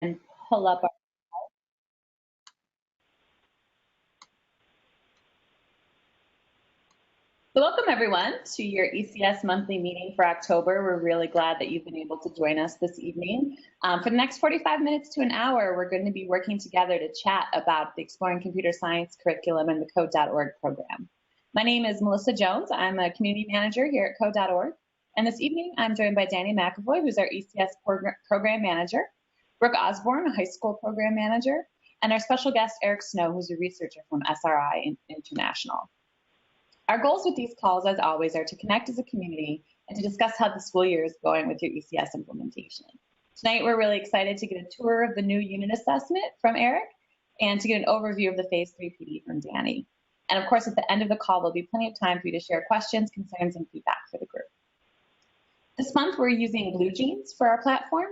and pull up our So welcome everyone to your ECS monthly meeting for October. We're really glad that you've been able to join us this evening. For the next 45 minutes to an hour, we're going to be working together to chat about the Exploring Computer Science curriculum and the Code.org program. My name is Melissa Jones. I'm a community manager here at Code.org. And this evening, I'm joined by Danny McAvoy, who's our ECS program manager, Brooke Osborne, a high school program manager, and our special guest, Eric Snow, who's a researcher from SRI International. Our goals with these calls, as always, are to connect as a community and to discuss how the school year is going with your ECS implementation. Tonight, we're really excited to get a tour of the new unit assessment from Eric and to get an overview of the Phase 3 PD from Danny. And of course, at the end of the call, there'll be plenty of time for you to share questions, concerns, and feedback for the group. This month, we're using BlueJeans for our platform.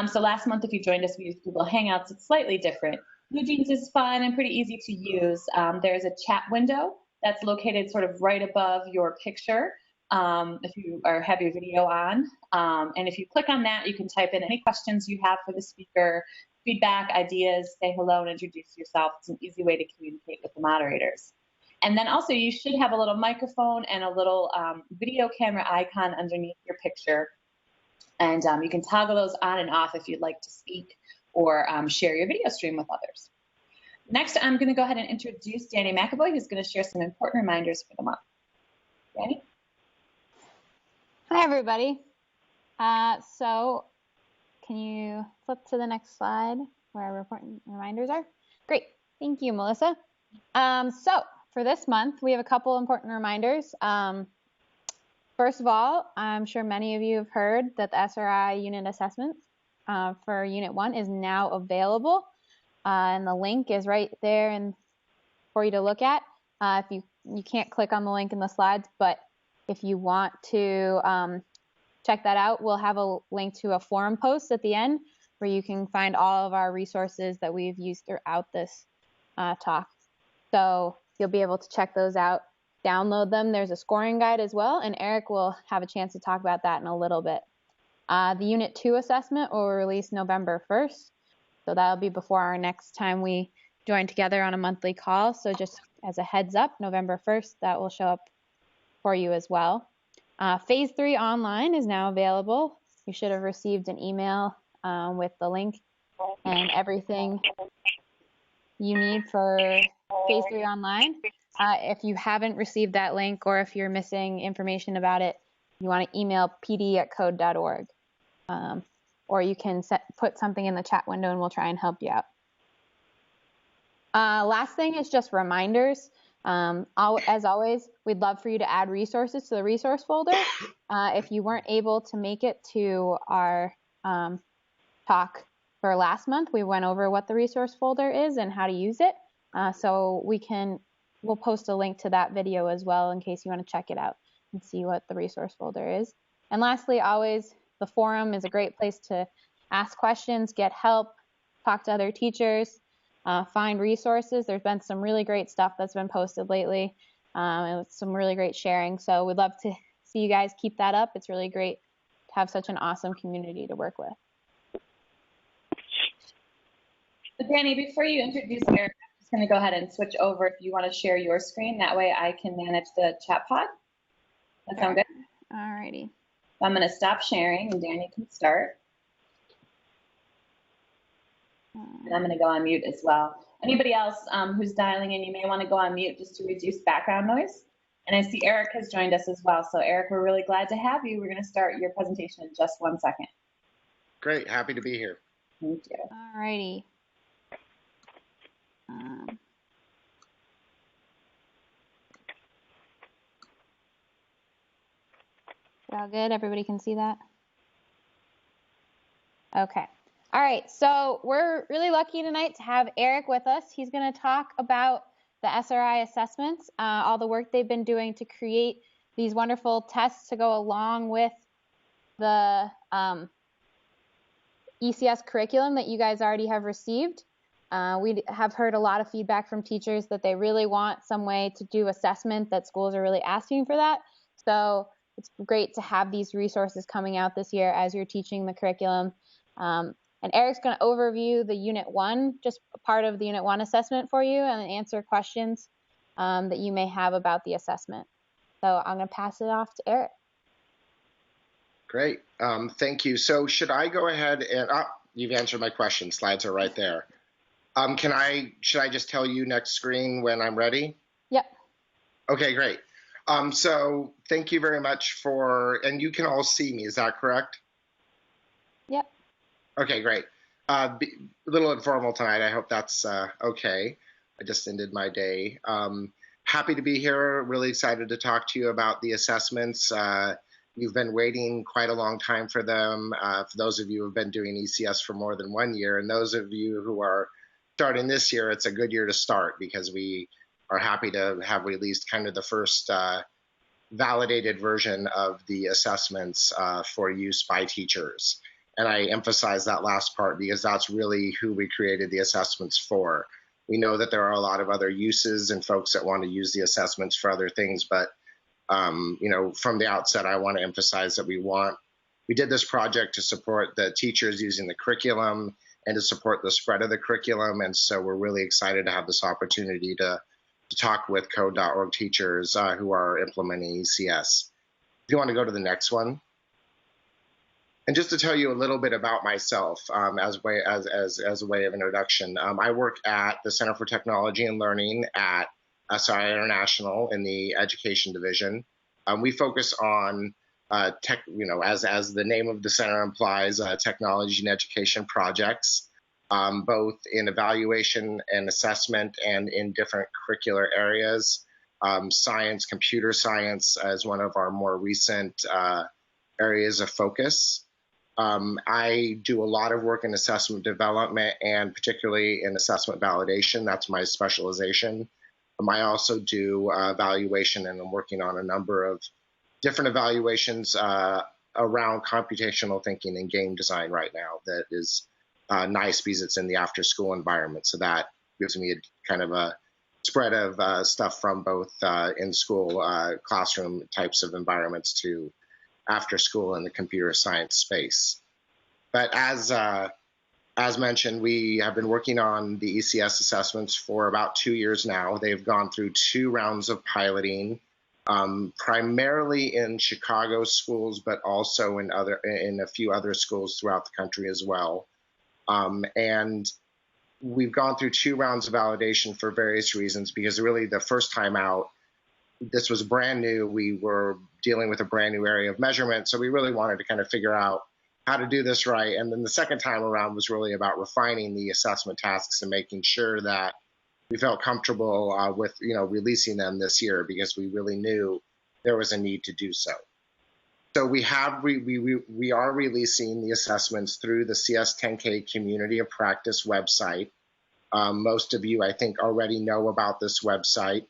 So last month, if you joined us, we used Google Hangouts. It's slightly different. BlueJeans is fun and pretty easy to use. There's a chat window that's located sort of right above your picture if you have your video on. And if you click on that, you can type in any questions you have for the speaker, feedback, ideas, say hello, and introduce yourself. It's an easy way to communicate with the moderators. And then also you should have a little microphone and a little video camera icon underneath your picture. And you can toggle those on and off if you'd like to speak or share your video stream with others. Next, I'm going to go ahead and introduce Danny McAvoy, who's going to share some important reminders for the month. Danny? Hi, everybody. So can you flip to the next slide where our important reminders are? Great. Thank you, Melissa. So for this month, we have a couple important reminders. First of all, I'm sure many of you have heard that the SRI unit assessments for Unit 1 is now available. And the link is right there and for you to look at. If you can't click on the link in the slides, but if you want to check that out, we'll have a link to a forum post at the end where you can find all of our resources that we've used throughout this talk. So you'll be able to check those out, download them. There's a scoring guide as well, and Eric will have a chance to talk about that in a little bit. The Unit 2 assessment will release November 1st. So that'll be before our next time we join together on a monthly call. So just as a heads up, November 1st, that will show up for you as well. Phase 3 online is now available. You should have received an email with the link and everything you need for Phase 3 online. If you haven't received that link or if you're missing information about it, you want to email pd@code.org. Or you can put something in the chat window and we'll try and help you out. Last thing is just reminders. As always, we'd love for you to add resources to the resource folder. If you weren't able to make it to our talk for last month, we went over what the resource folder is and how to use it. So we'll post a link to that video as well in case you want to check it out and see what the resource folder is. And lastly, always, the forum is a great place to ask questions, get help, talk to other teachers, find resources. There's been some really great stuff that's been posted lately, and some really great sharing. So we'd love to see you guys keep that up. It's really great to have such an awesome community to work with. So Danny, before you introduce Eric, I'm just going to go ahead and switch over if you want to share your screen. That way I can manage the chat pod. That sound good? All righty. I'm going to stop sharing and Danny can start. And I'm going to go on mute as well. Anybody else who's dialing in, you may want to go on mute just to reduce background noise. And I see Eric has joined us as well. So Eric, we're really glad to have you. We're going to start your presentation in just 1 second. Great, happy to be here. Thank you. All righty. All good? Everybody can see that? Okay. All right, so we're really lucky tonight to have Eric with us. He's going to talk about the SRI assessments, all the work they've been doing to create these wonderful tests to go along with the ECS curriculum that you guys already have received. We have heard a lot of feedback from teachers that they really want some way to do assessment, that schools are really asking for that. So it's great to have these resources coming out this year as you're teaching the curriculum. And Eric's going to overview the Unit 1, just part of the Unit 1 assessment for you, and then answer questions that you may have about the assessment. So I'm going to pass it off to Eric. Great. Thank you. So should I go ahead and, you've answered my question. Slides are right there. Should I just tell you next screen when I'm ready? Yep. Okay, great. So thank you very much and you can all see me, is that correct? Yep. Okay, great. A little informal tonight. I hope that's okay. I just ended my day. Happy to be here. Really excited to talk to you about the assessments. You've been waiting quite a long time for them. For those of you who have been doing ECS for more than 1 year, and those of you who are starting this year, it's a good year to start because we are happy to have released kind of the first validated version of the assessments for use by teachers. And I emphasize that last part because that's really who we created the assessments for. We know that there are a lot of other uses and folks that want to use the assessments for other things, but you know, from the outset, I want to emphasize that we did this project to support the teachers using the curriculum and to support the spread of the curriculum. And so we're really excited to have this opportunity to talk with code.org teachers who are implementing ECS. If you want to go to the next one. And just to tell you a little bit about myself as a way of introduction, I work at the Center for Technology and Learning at SRI International in the Education Division. We focus on tech, you know, as the name of the center implies, technology and education projects, both in evaluation and assessment and in different curricular areas. Science, computer science as one of our more recent areas of focus. I do a lot of work in assessment development and particularly in assessment validation. That's my specialization. I also do evaluation, and I'm working on a number of different evaluations around computational thinking and game design right now. That is nice because it's in the after-school environment. So that gives me a kind of a spread of stuff from both in-school classroom types of environments to after-school in the computer science space. But as mentioned, we have been working on the ECS assessments for about 2 years now. They've gone through 2 rounds of piloting, primarily in Chicago schools, but also in a few other schools throughout the country as well. And we've gone through 2 rounds of validation for various reasons, because really the first time out, this was brand new. We were dealing with a brand new area of measurement, so we really wanted to kind of figure out how to do this right. And then the second time around was really about refining the assessment tasks and making sure that we felt comfortable with, you know, releasing them this year, because we really knew there was a need to do so. So we are releasing the assessments through the CS10K Community of Practice website. Most of you, I think, already know about this website.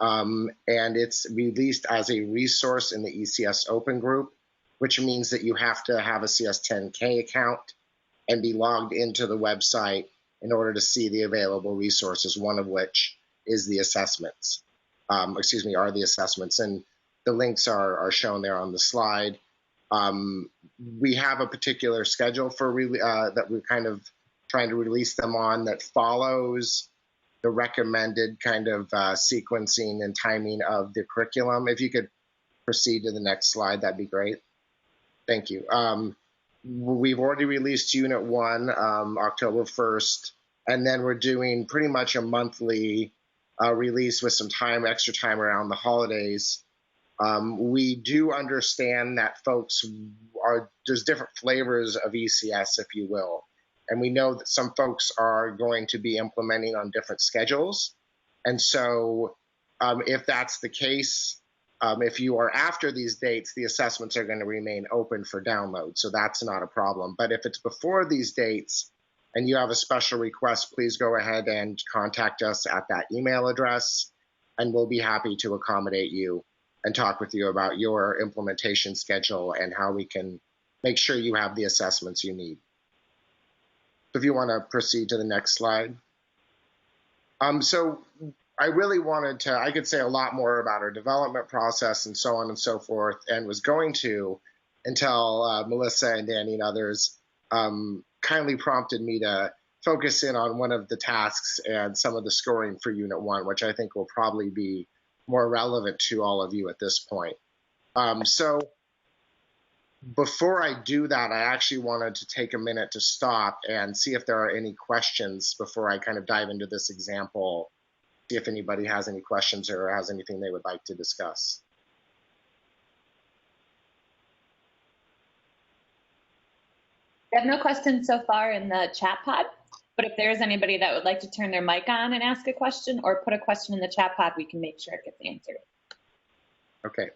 And it's released as a resource in the ECS Open Group, which means that you have to have a CS10K account and be logged into the website in order to see the available resources, one of which is the assessments, are the assessments. And the links are shown there on the slide. We have a particular schedule for that we're kind of trying to release them on that follows the recommended kind of sequencing and timing of the curriculum. If you could proceed to the next slide, that'd be great. Thank you. We've already released Unit 1 October 1st, and then we're doing pretty much a monthly release with some extra time around the holidays. We do understand that there's different flavors of ECS, if you will. And we know that some folks are going to be implementing on different schedules. And so if that's the case, if you are after these dates, the assessments are going to remain open for download. So that's not a problem. But if it's before these dates and you have a special request, please go ahead and contact us at that email address, and we'll be happy to accommodate you and talk with you about your implementation schedule and how we can make sure you have the assessments you need. If you want to proceed to the next slide. So I really wanted to, I could say a lot more about our development process and so on and so forth, and was going to until Melissa and Danny and others kind kindly prompted me to focus in on one of the tasks and some of the scoring for Unit 1, which I think will probably be more relevant to all of you at this point. So before I do that, I actually wanted to take a minute to stop and see if there are any questions before I kind of dive into this example, see if anybody has any questions or has anything they would like to discuss. I have no questions so far in the chat pod, but if there's anybody that would like to turn their mic on and ask a question or put a question in the chat pod, we can make sure it gets answered. Okay.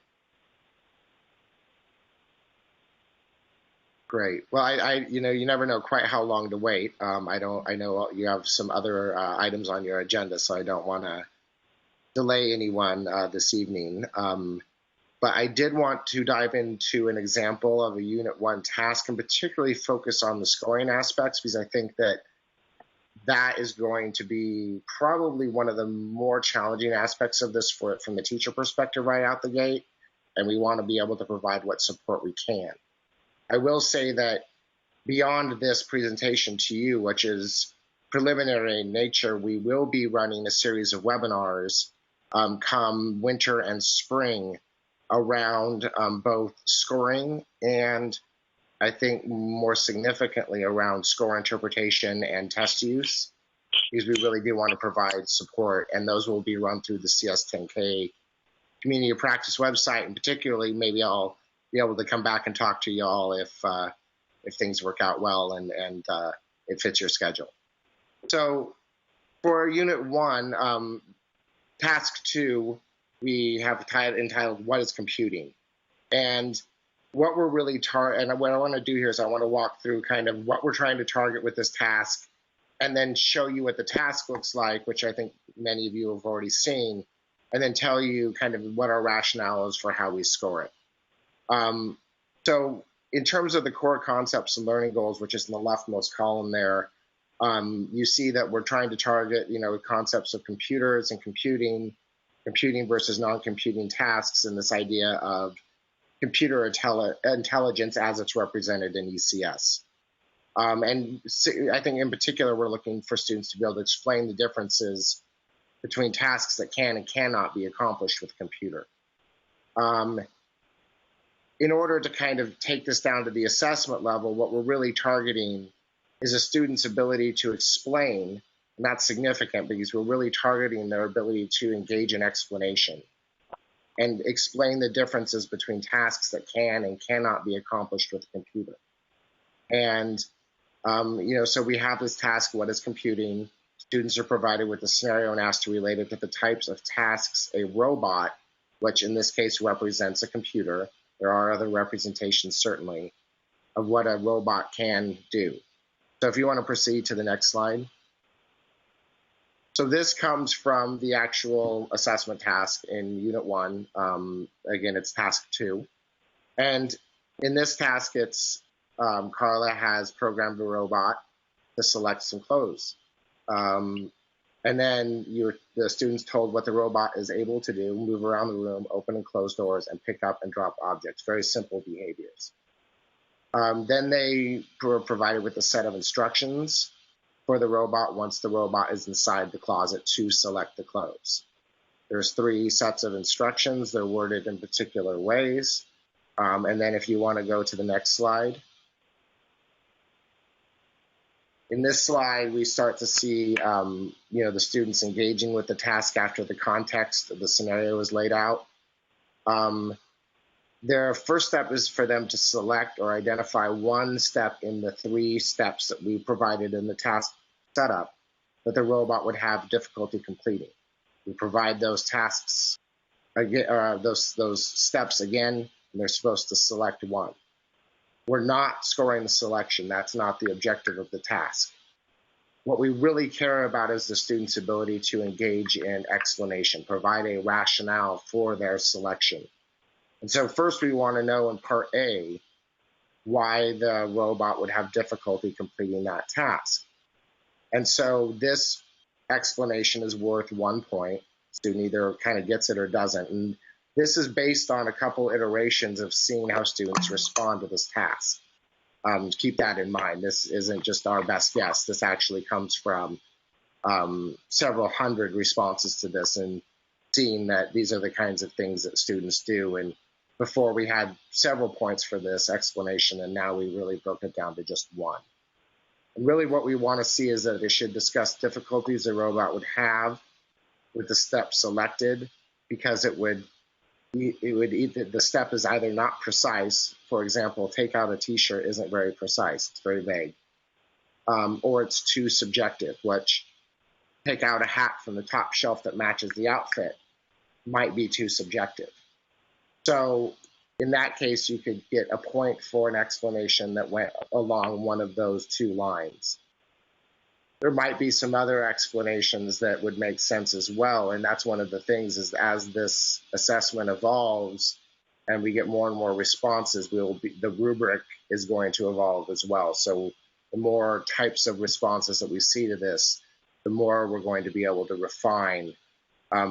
Great. Well, you know, you never know quite how long to wait. I know you have some other items on your agenda, so I don't want to delay anyone this evening. But I did want to dive into an example of a Unit 1 task and particularly focus on the scoring aspects, because I think that that is going to be probably one of the more challenging aspects of this from the teacher perspective right out the gate, and we want to be able to provide what support we can. I will say that beyond this presentation to you, which is preliminary in nature, we will be running a series of webinars come winter and spring around both scoring and, I think more significantly, around score interpretation and test use, because we really do want to provide support, and those will be run through the CS10K Community of Practice website, and particularly maybe I'll be able to come back and talk to y'all if things work out well and it fits your schedule. So for Unit 1, Task 2, we have entitled What is Computing? And what we're really and what I want to do here is I want to walk through kind of what we're trying to target with this task, and then show you what the task looks like, which I think many of you have already seen, and then tell you kind of what our rationale is for how we score it. So in terms of the core concepts and learning goals, which is in the leftmost column there, you see that we're trying to target, you know, concepts of computers and computing versus non-computing tasks, and this idea of computer intelligence as it's represented in ECS. And I think in particular, we're looking for students to be able to explain the differences between tasks that can and cannot be accomplished with a computer. In order to kind of take this down to the assessment level, what we're really targeting is a student's ability to explain, and that's significant because we're really targeting their ability to engage in explanation and explain the differences between tasks that can and cannot be accomplished with a computer. And, you know, so we have this task, what is computing? Students are provided with a scenario and asked to relate it to the types of tasks a robot, which in this case represents a computer. There are other representations, certainly, of what a robot can do. So if you want to proceed to the next slide. So this comes from the actual assessment task in Unit 1. Again, it's Task 2. And in this task, it's Carla has programmed a robot to select some clothes. And then the student's told what the robot is able to do: move around the room, open and close doors, and pick up and drop objects. Very simple behaviors. Then they were provided with a set of instructions for the robot once the robot is inside the closet to select the clothes. There's 3 sets of instructions. They're worded in particular ways. And then if you want to go to the next slide. In this slide, we start to see, you know, the students engaging with the task after the context of the scenario is laid out. Their first step is for them to select or identify one step in the 3 steps that we provided in the task setup that the robot would have difficulty completing. We provide those tasks again, those steps again, and they're supposed to select one. We're not scoring the selection. That's not the objective of the task. What we really care about is the student's ability to engage in explanation, provide a rationale for their selection. And so first we want to know in part A why the robot would have difficulty completing that task. And so this explanation is worth 1 point. Student either kind of gets it or doesn't. And this is based on a couple iterations of seeing how students respond to this task. Keep that in mind. This isn't just our best guess. This actually comes from several hundred responses to this, and seeing that these are the kinds of things that students do. And before we had several points for this explanation, and now we really broke it down to just one. And really what we want to see is that it should discuss difficulties the robot would have with the step selected, because the step is either not precise. For example, take out a t-shirt isn't very precise, it's very vague. Or it's too subjective, which take out a hat from the top shelf that matches the outfit might be too subjective. So in that case, you could get a point for an explanation that went along one of those two lines. There might be some other explanations that would make sense as well, and that's one of the things is as this assessment evolves and we get more and more responses, the rubric is going to evolve as well. So the more types of responses that we see to this, the more we're going to be able to refine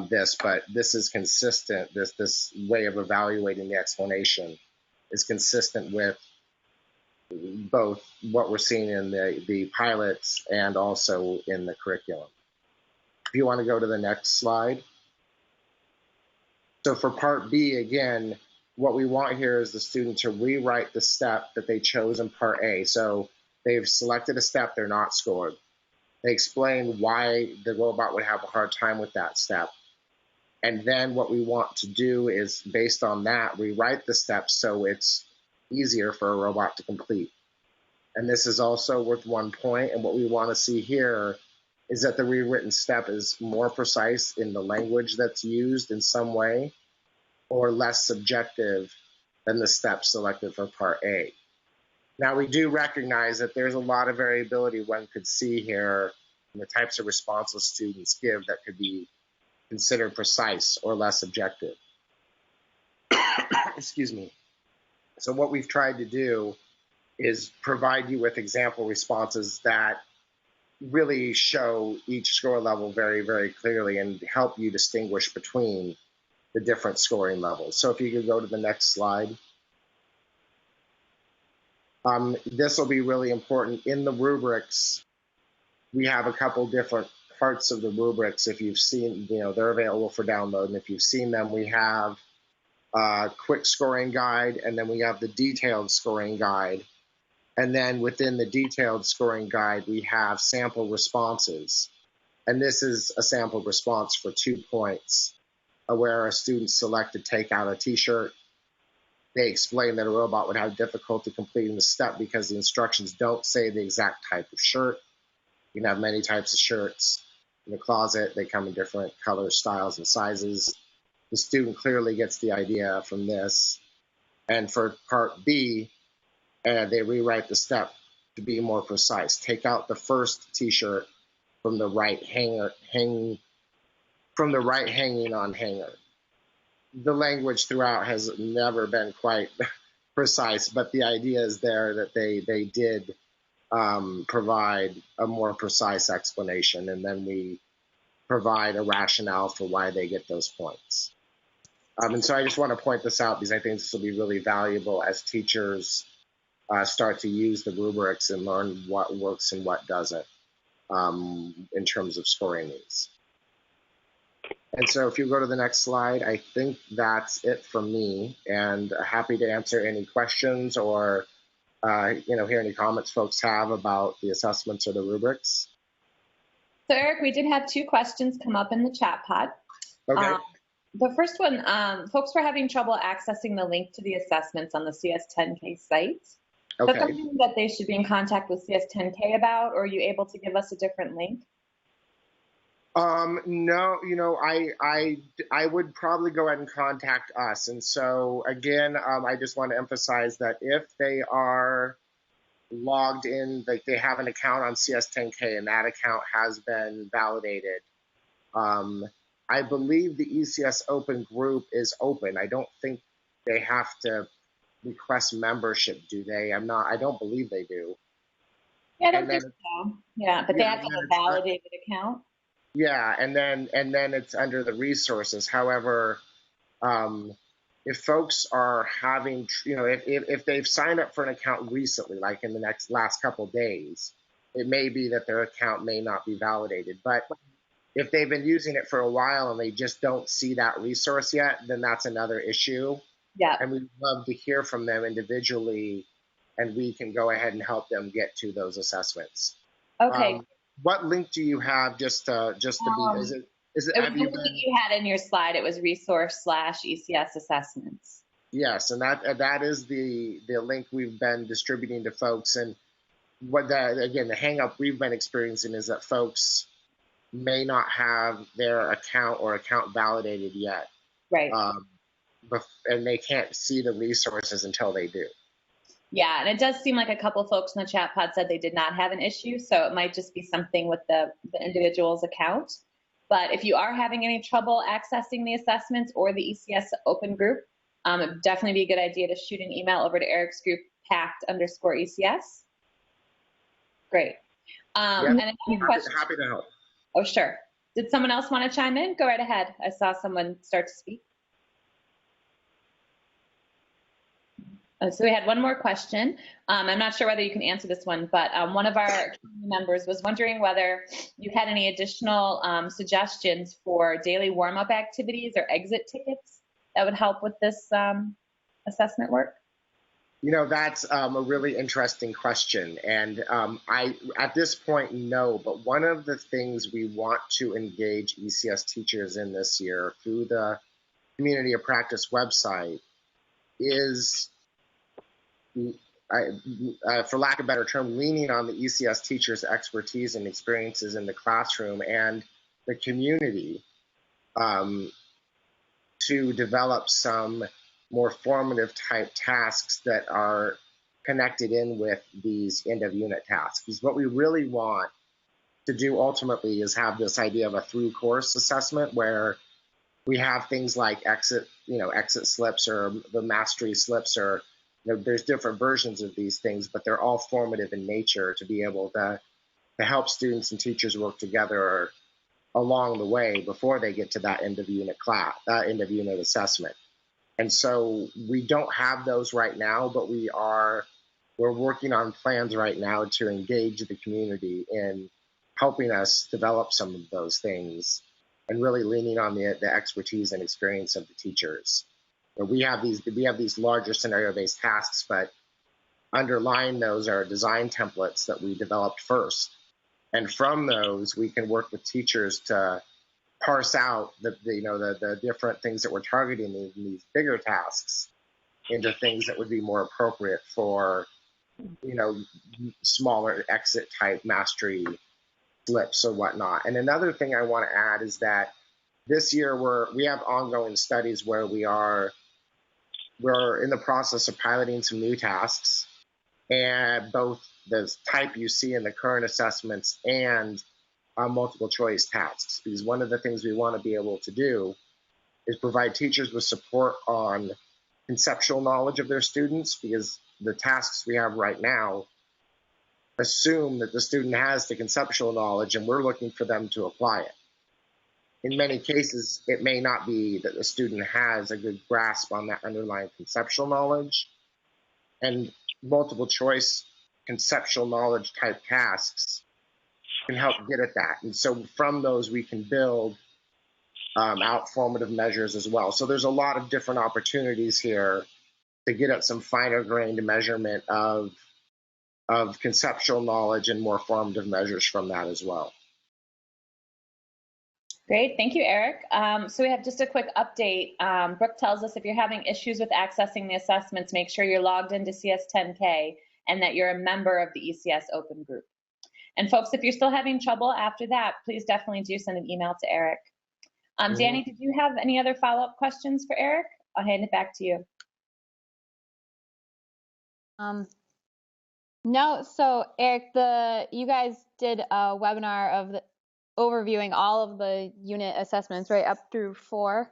this. But this is consistent. This way of evaluating the explanation is consistent with both what we're seeing in the pilots and also in the curriculum. If you want to go to the next slide. So for part B, again, what we want here is the student to rewrite the step that they chose in part A. So they've selected a step, they're not scored. They explain why the robot would have a hard time with that step. And then what we want to do is, based on that, rewrite the steps so it's easier for a robot to complete. And this is also worth 1 point. And what we want to see here is that the rewritten step is more precise in the language that's used in some way, or less subjective than the step selected for part A. Now, we do recognize that there's a lot of variability one could see here in the types of responses students give that could be considered precise or less objective. Excuse me. So what we've tried to do is provide you with example responses that really show each score level very, very clearly and help you distinguish between the different scoring levels. So if you could go to the next slide. This will be really important. In the rubrics, we have a couple different parts of the rubrics. If you've seen, they're available for download. And if you've seen them, we have a quick scoring guide, and then we have the detailed scoring guide. And then within the detailed scoring guide, we have sample responses. And this is a sample response for 2 points, where a student selected take out a t-shirt. They explain that a robot would have difficulty completing the step because the instructions don't say the exact type of shirt. You can have many types of shirts in the closet. They come in different colors, styles, and sizes. The student clearly gets the idea from this. And for part B, they rewrite the step to be more precise. Take out the first t-shirt from the right hanging on hanger. The language throughout has never been quite precise, but the idea is there that they did provide a more precise explanation, and then we provide a rationale for why they get those points. And so I just want to point this out because I think this will be really valuable as teachers start to use the rubrics and learn what works and what doesn't in terms of scoring these. And so if you go to the next slide, I think that's it from me, and happy to answer any questions or hear any comments folks have about the assessments or the rubrics. So Eric, we did have 2 questions come up in the chat pod. Okay. The first one, folks were having trouble accessing the link to the assessments on the CS10K site. Okay. Is that something that they should be in contact with CS10K about, or are you able to give us a different link? No, I would probably go ahead and contact us. And so again, I just want to emphasize that if they are logged in, like they have an account on CS10K and that account has been validated, I believe the ECS open group is open. I don't think they have to request membership, do they? I don't believe they do. Yeah, I don't think so. Yeah, but they have to have a validated account. Yeah, and then it's under the resources. However, if folks are having, if they've signed up for an account recently, like in the last couple of days, it may be that their account may not be validated. But if they've been using it for a while and they just don't see that resource yet, then that's another issue. Yeah. And we'd love to hear from them individually, and we can go ahead and help them get to those assessments. Okay. What link do you have just to be, is it, it was the link you had in your slide. It was resource/ECS assessments. Yes, and that is the link we've been distributing to folks. And again, the hang up we've been experiencing is that folks may not have their account or account validated yet. Right. And they can't see the resources until they do. Yeah, and it does seem like a couple folks in the chat pod said they did not have an issue, so it might just be something with the individual's account. But if you are having any trouble accessing the assessments or the ECS open group, it would definitely be a good idea to shoot an email over to Eric's group, pact_ECS. Great. And any questions? Happy to help. Oh, sure. Did someone else want to chime in? Go right ahead. I saw someone start to speak. So we had one more question. I'm not sure whether you can answer this one, but one of our community members was wondering whether you had any additional suggestions for daily warm-up activities or exit tickets that would help with this assessment work. That's a really interesting question. And I, at this point, no, but one of the things we want to engage ECS teachers in this year through the Community of Practice website is, for lack of a better term, leaning on the ECS teachers' expertise and experiences in the classroom and the community to develop some more formative type tasks that are connected in with these end of unit tasks. Because what we really want to do ultimately is have this idea of a through course assessment where we have things like exit slips or the mastery slips, or there's different versions of these things, but they're all formative in nature to be able to help students and teachers work together along the way before they get to that end of unit end of unit assessment. And so we don't have those right now, but we're working on plans right now to engage the community in helping us develop some of those things and really leaning on the expertise and experience of the teachers. We have these larger scenario-based tasks, but underlying those are design templates that we developed first. And from those, we can work with teachers to parse out the different things that we're targeting in these bigger tasks into things that would be more appropriate for, smaller exit type mastery slips or whatnot. And another thing I want to add is that this year we have ongoing studies where we're in the process of piloting some new tasks, and both the type you see in the current assessments and multiple choice tasks. Because one of the things we want to be able to do is provide teachers with support on conceptual knowledge of their students, because the tasks we have right now assume that the student has the conceptual knowledge and we're looking for them to apply it. In many cases, it may not be that the student has a good grasp on that underlying conceptual knowledge, and multiple choice conceptual knowledge type tasks can help get at that. And so from those, we can build out formative measures as well. So there's a lot of different opportunities here to get at some finer grained measurement of conceptual knowledge and more formative measures from that as well. Great, thank you, Eric. So we have just a quick update. Brooke tells us if you're having issues with accessing the assessments, make sure you're logged into CS10K and that you're a member of the ECS open group. And folks, if you're still having trouble after that, please definitely do send an email to Eric. Danny, did you have any other follow-up questions for Eric? I'll hand it back to you. No, so Eric, you guys did a webinar of overviewing all of the unit assessments, right, up through 4.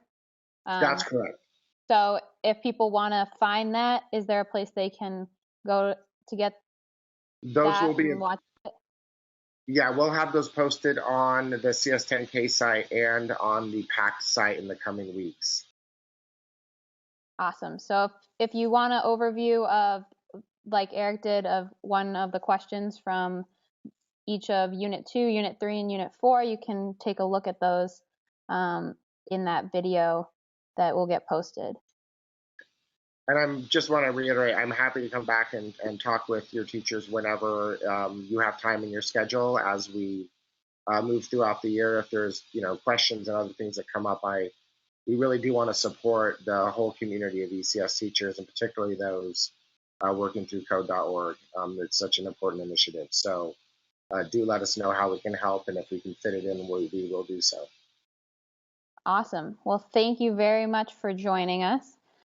That's correct. So if people want to find that, is there a place they can go to get those that will be and watch it? Yeah, we'll have those posted on the CS10K site and on the PACT site in the coming weeks. Awesome. So if you want an overview of, like Eric did, of one of the questions from each of Unit 2, Unit 3, and Unit 4, you can take a look at those in that video that will get posted. And I just want to reiterate, I'm happy to come back and talk with your teachers whenever you have time in your schedule as we move throughout the year. If there's questions and other things that come up, we really do want to support the whole community of ECS teachers, and particularly those working through code.org. It's such an important initiative. So do let us know how we can help, and if we can fit it in, we will do so. Awesome. Well, thank you very much for joining us.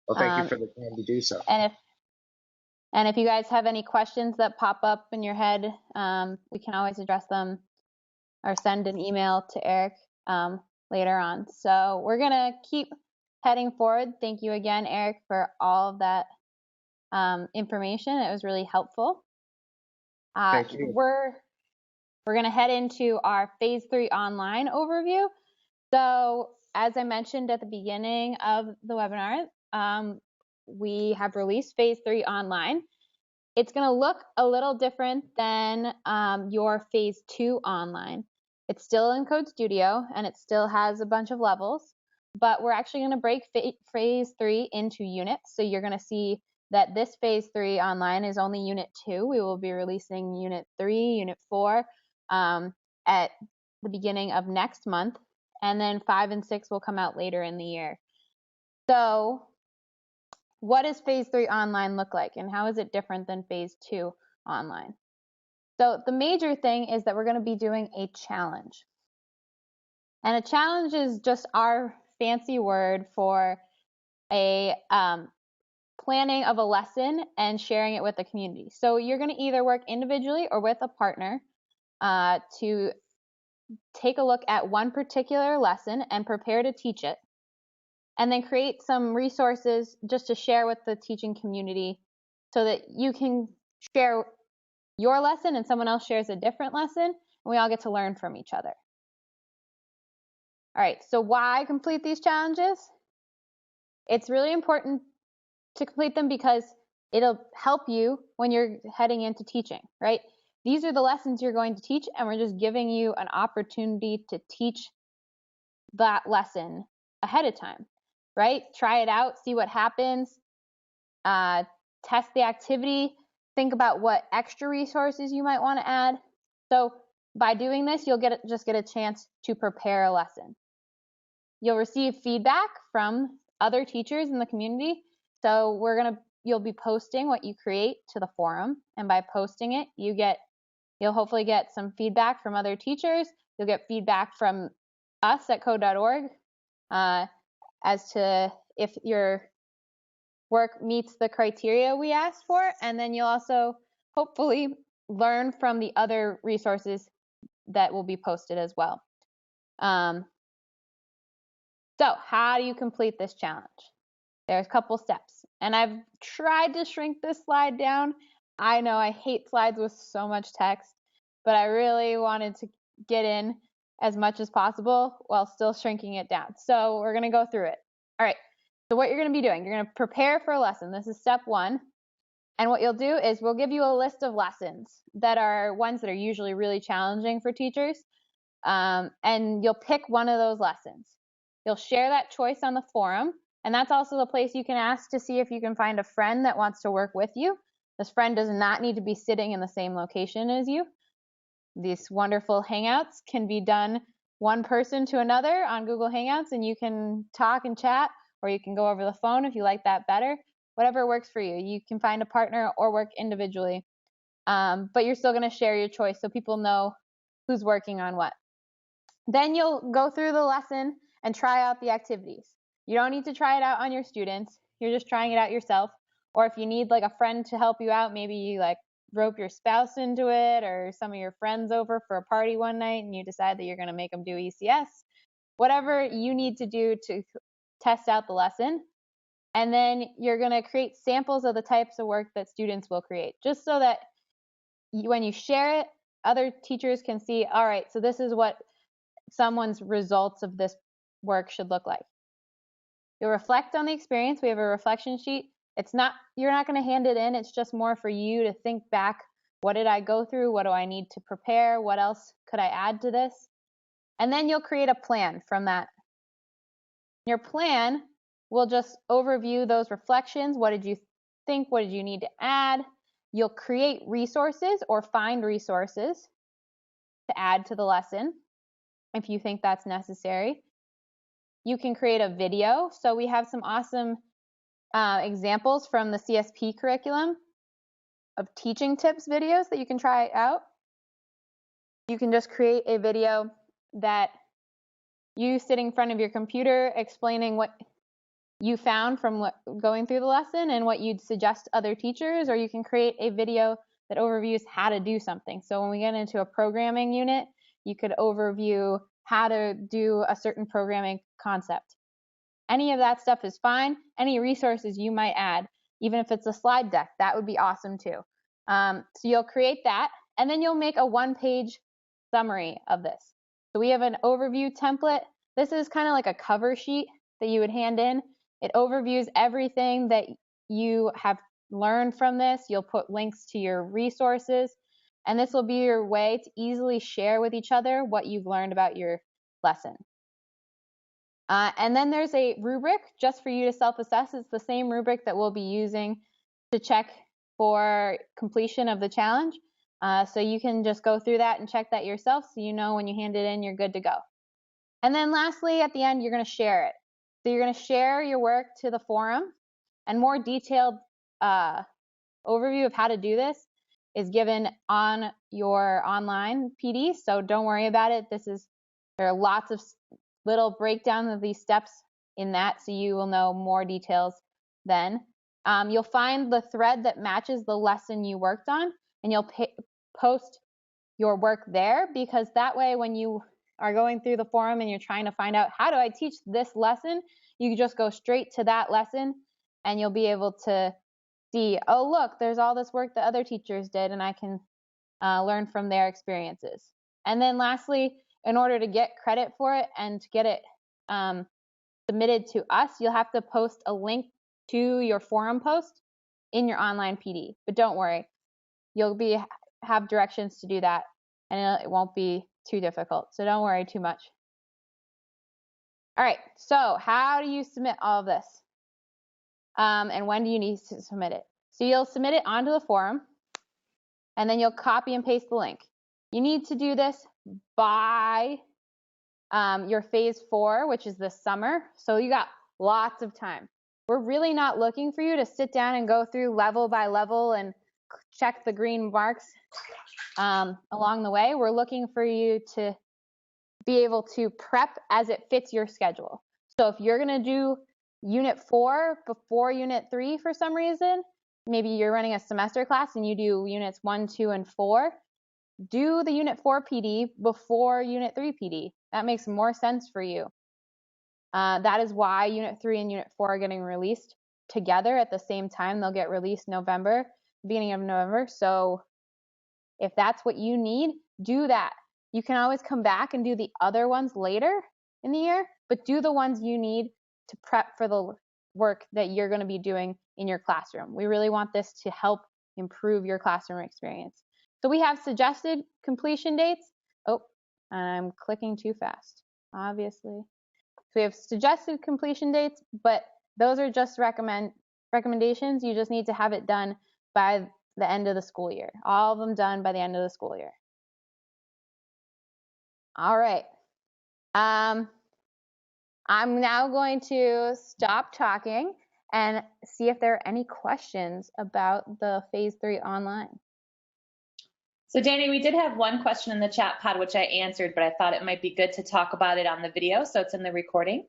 Well, thank you for the time to do so. And if you guys have any questions that pop up in your head, we can always address them or send an email to Eric later on. So we're going to keep heading forward. Thank you again, Eric, for all of that information. It was really helpful. Thank you. We're going to head into our Phase 3 online overview. So as I mentioned at the beginning of the webinar, we have released Phase 3 online. It's going to look a little different than your Phase 2 online. It's still in Code Studio, and it still has a bunch of levels, but we're actually going to break Phase 3 into units. So you're going to see that this Phase 3 online is only Unit 2. We will be releasing Unit 3, Unit 4 at the beginning of next month, and then 5 and 6 will come out later in the year. So what does Phase 3 online look like, and how is it different than Phase 2 online? So the major thing is that we're going to be doing a challenge. And a challenge is just our fancy word for a planning of a lesson and sharing it with the community. So you're going to either work individually or with a partner to take a look at one particular lesson and prepare to teach it, and then create some resources just to share with the teaching community so that you can share your lesson and someone else shares a different lesson, and we all get to learn from each other. All right, so why complete these challenges? It's really important to complete them because it'll help you when you're heading into teaching, right? These are the lessons you're going to teach, and we're just giving you an opportunity to teach that lesson ahead of time, right? Try it out, see what happens, test the activity, think about what extra resources you might want to add. So by doing this, you'll just get a chance to prepare a lesson. You'll receive feedback from other teachers in the community. So you'll be posting what you create to the forum, and by posting it, you'll hopefully get some feedback from other teachers. You'll get feedback from us at code.org as to if your work meets the criteria we asked for, and then you'll also hopefully learn from the other resources that will be posted as well. So how do you complete this challenge? There's a couple steps, and I've tried to shrink this slide down. I know I hate slides with so much text, but I really wanted to get in as much as possible while still shrinking it down. So we're going to go through it. All right, so what you're going to be doing, you're going to prepare for a lesson. This is step 1. And what you'll do is we'll give you a list of lessons that are ones that are usually really challenging for teachers, and you'll pick one of those lessons. You'll share that choice on the forum, and that's also the place you can ask to see if you can find a friend that wants to work with you. This friend does not need to be sitting in the same location as you. These wonderful Hangouts can be done one person to another on Google Hangouts, and you can talk and chat, or you can go over the phone if you like that better. Whatever works for you. You can find a partner or work individually, but you're still going to share your choice so people know who's working on what. Then you'll go through the lesson and try out the activities. You don't need to try it out on your students. You're just trying it out yourself. Or if you need like a friend to help you out, maybe you like rope your spouse into it, or some of your friends over for a party one night and you decide that you're going to make them do ECS. Whatever you need to do to test out the lesson. And then you're going to create samples of the types of work that students will create, just so that when you share it, other teachers can see, all right, so this is what someone's results of this work should look like. You'll reflect on the experience. We have a reflection sheet. You're not going to hand it in. It's just more for you to think back. What did I go through? What do I need to prepare? What else could I add to this? And then you'll create a plan from that. Your plan will just overview those reflections. What did you think? What did you need to add? You'll create resources or find resources to add to the lesson if you think that's necessary. You can create a video. So we have some awesome examples from the CSP curriculum of teaching tips videos that you can try out. You can just create a video that you sitting in front of your computer explaining what you found from going through the lesson and what you'd suggest to other teachers, or you can create a video that overviews how to do something. So when we get into a programming unit, you could overview how to do a certain programming concept. Any of that stuff is fine. Any resources you might add, even if it's a slide deck, that would be awesome too. So you'll create that, and then you'll make a one-page summary of this. So we have an overview template. This is kind of like a cover sheet that you would hand in. It overviews everything that you have learned from this. You'll put links to your resources, and this will be your way to easily share with each other what you've learned about your lesson. And then there's a rubric just for you to self-assess. It's the same rubric that we'll be using to check for completion of the challenge. So you can just go through that and check that yourself so you know when you hand it in, you're good to go. And then lastly, at the end, you're going to share it. So you're going to share your work to the forum, and more detailed overview of how to do this is given on your online PD. So don't worry about it. There are lots of little breakdowns of these steps in that, so you will know more details then. You'll find the thread that matches the lesson you worked on, and you'll post your work there, because that way when you are going through the forum and you're trying to find out how do I teach this lesson, you just go straight to that lesson and you'll be able to see, oh look, there's all this work that other teachers did, and I can learn from their experiences. And then lastly, in order to get credit for it and to get it submitted to us, you'll have to post a link to your forum post in your online PD. But don't worry, you'll have directions to do that, and it won't be too difficult. So don't worry too much. All right, so how do you submit all of this? And when do you need to submit it? So you'll submit it onto the forum, and then you'll copy and paste the link. You need to do this by your phase 4, which is this summer. So you got lots of time. We're really not looking for you to sit down and go through level by level and check the green marks along the way. We're looking for you to be able to prep as it fits your schedule. So if you're going to do Unit 4 before Unit 3 for some reason, maybe you're running a semester class and you do Units 1, 2, and 4, do the Unit 4 PD before Unit 3 PD. That makes more sense for you. That is why Unit 3 and Unit 4 are getting released together at the same time. They'll get released beginning of November. So if that's what you need, do that. You can always come back and do the other ones later in the year, but do the ones you need to prep for the work that you're going to be doing in your classroom. We really want this to help improve your classroom experience. So we have suggested completion dates. Oh, I'm clicking too fast, obviously. So we have suggested completion dates, but those are just recommendations. You just need to have it done by the end of the school year. All of them done by the end of the school year. All right. I'm now going to stop talking and see if there are any questions about the Phase 3 online. So Danny, we did have one question in the chat pod, which I answered, but I thought it might be good to talk about it on the video, so it's in the recording.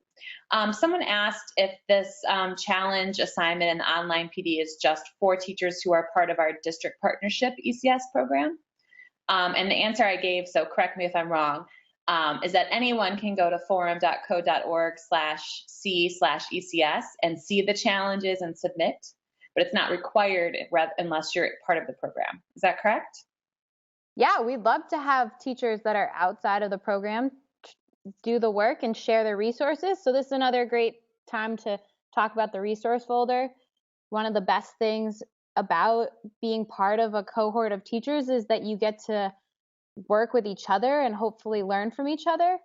Someone asked if this challenge assignment in the online PD is just for teachers who are part of our district partnership ECS program. And the answer I gave, so correct me if I'm wrong, is that anyone can go to forum.co.org/c/ECS and see the challenges and submit, but it's not required unless you're part of the program. Is that correct? Yeah, we'd love to have teachers that are outside of the program do the work and share their resources. So this is another great time to talk about the resource folder. One of the best things about being part of a cohort of teachers is that you get to work with each other and hopefully learn from each other.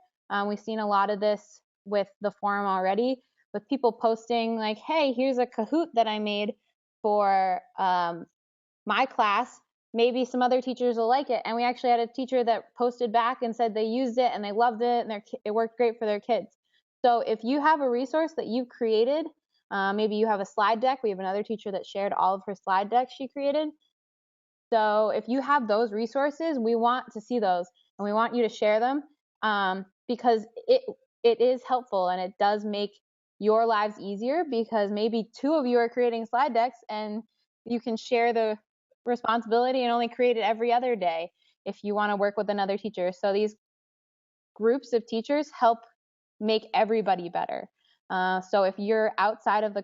We've seen a lot of this with the forum already, with people posting like, hey, here's a Kahoot that I made for my class. Maybe some other teachers will like it. And we actually had a teacher that posted back and said they used it and they loved it and it worked great for their kids. So if you have a resource that you've created, maybe you have a slide deck. We have another teacher that shared all of her slide decks she created. So if you have those resources, we want to see those and we want you to share them because it is helpful and it does make your lives easier, because maybe 2 of you are creating slide decks and you can share the responsibility and only create it every other day if you want to work with another teacher. So these groups of teachers help make everybody better. So if you're outside of the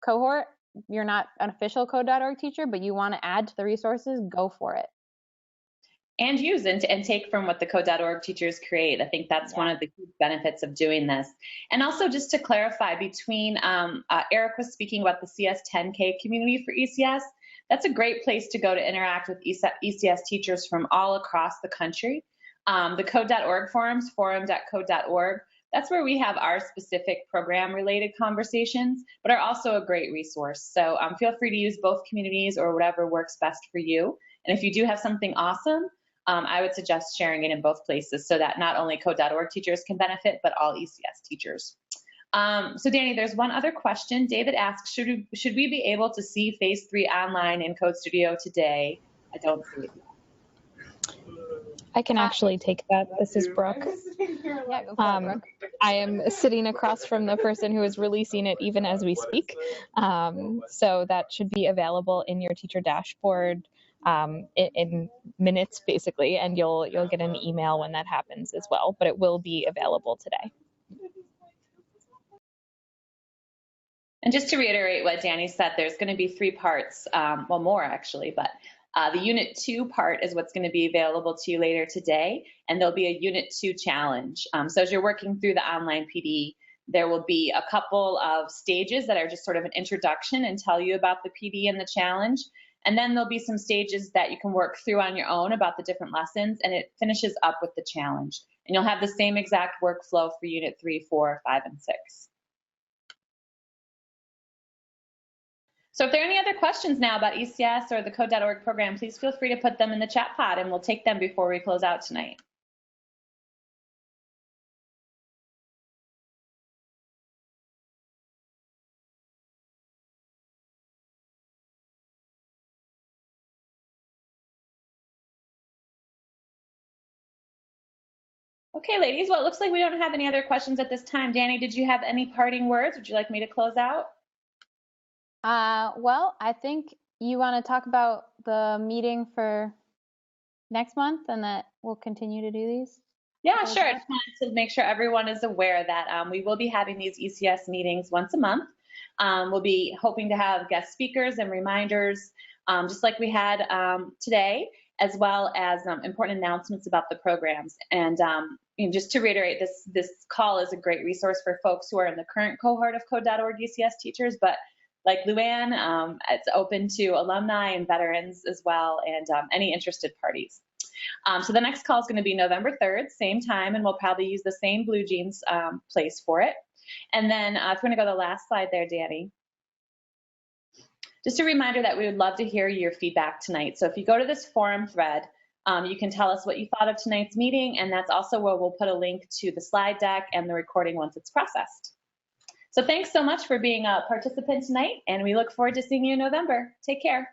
cohort, you're not an official code.org teacher, but you want to add to the resources, go for it. And use and take from what the code.org teachers create. I think that's one of the huge benefits of doing this. And also just to clarify, between Eric was speaking about the CS10K community for ECS. That's a great place to go to interact with ECS teachers from all across the country. The code.org forums, forum.code.org, that's where we have our specific program-related conversations, but are also a great resource. So feel free to use both communities or whatever works best for you. And if you do have something awesome, I would suggest sharing it in both places so that not only code.org teachers can benefit, but all ECS teachers. So Danny, there's one other question. David asks, should we be able to see Phase 3 online in Code Studio today? I don't see it yet. I can actually take that. This is Brooke. Yeah, go for it, Brooke. I am sitting across from the person who is releasing it even as we speak. So that should be available in your teacher dashboard in minutes, basically, and you'll get an email when that happens as well, but it will be available today. And just to reiterate what Danny said, there's going to be 3 parts, well, more actually, but the Unit 2 part is what's going to be available to you later today, and there'll be a Unit 2 challenge. So as you're working through the online PD, there will be a couple of stages that are just sort of an introduction and tell you about the PD and the challenge. And then there'll be some stages that you can work through on your own about the different lessons, and it finishes up with the challenge. And you'll have the same exact workflow for Unit 3, 4, 5, and 6. So if there are any other questions now about ECS or the code.org program, please feel free to put them in the chat pod and we'll take them before we close out tonight. Okay, ladies, well, it looks like we don't have any other questions at this time. Danny, did you have any parting words? Would you like me to close out? Well, I think you want to talk about the meeting for next month and that we'll continue to do these. Yeah, sure. I just wanted to make sure everyone is aware that we will be having these ECS meetings once a month. We'll be hoping to have guest speakers and reminders, just like we had today, as well as important announcements about the programs. And just to reiterate, this call is a great resource for folks who are in the current cohort of code.org ECS teachers, but like Luann, it's open to alumni and veterans as well, and any interested parties. So the next call is going to be November 3rd, same time, and we'll probably use the same Blue Jeans place for it. And then if we're going to go to the last slide there, Danny. Just a reminder that we would love to hear your feedback tonight. So if you go to this forum thread, you can tell us what you thought of tonight's meeting, and that's also where we'll put a link to the slide deck and the recording once it's processed. So thanks so much for being a participant tonight, and we look forward to seeing you in November. Take care.